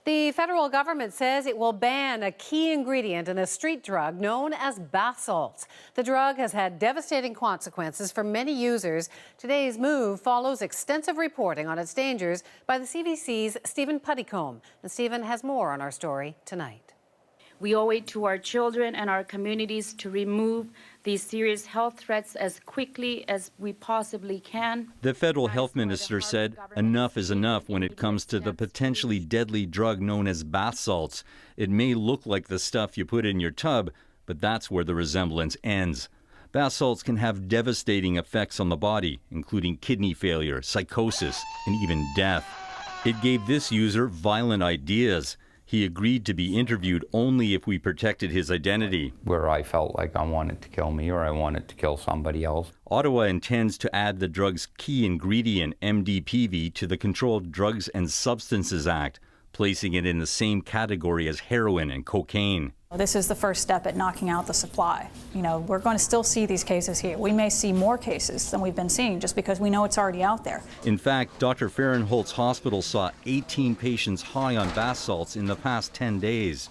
The federal government says it will ban a key ingredient in a street drug known as bath salts. The drug has had devastating consequences for many users. Today's move follows extensive reporting on its dangers by the CBC's Stephen Puttycombe. And Stephen has more on our story tonight. We owe it to our children and our communities to remove these serious health threats as quickly as we possibly can. The federal health minister said enough is enough when it comes to the potentially deadly drug known as bath salts. It may look like the stuff you put in your tub, but that's where the resemblance ends. Bath salts can have devastating effects on the body, including kidney failure, psychosis, and even death. It gave this user violent ideas. He agreed to be interviewed only if we protected his identity. Where I felt like I wanted to kill me or I wanted to kill somebody else. Ottawa intends to add the drug's key ingredient, MDPV, to the Controlled Drugs and Substances Act, placing it in the same category as heroin and cocaine. This is the first step at knocking out the supply. We're going to still see these cases here. We may see more cases than we've been seeing just because we know it's already out there. In fact, Dr. Fahrenholtz Hospital saw 18 patients high on bath salts in the past 10 days.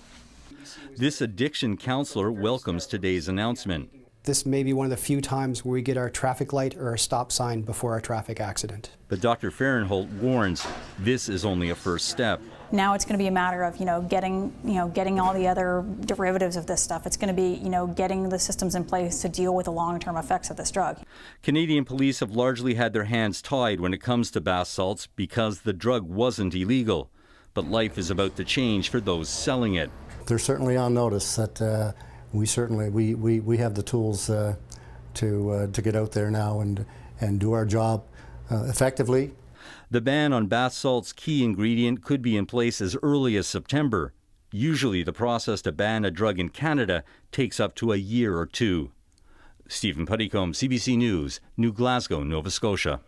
This addiction counselor welcomes today's announcement. This may be one of the few times where we get our traffic light or a stop sign before a traffic accident. But Dr. Fahrenholtz warns this is only a first step. Now it's going to be a matter of, getting all the other derivatives of this stuff. It's going to be, getting the systems in place to deal with the long-term effects of this drug. Canadian police have largely had their hands tied when it comes to bath salts because the drug wasn't illegal. But life is about to change for those selling it. They're certainly on notice that we have the tools to get out there now and do our job effectively. The ban on bath salt's key ingredient could be in place as early as September. Usually the process to ban a drug in Canada takes up to a year or two. Stephen Puttycombe, CBC News, New Glasgow, Nova Scotia.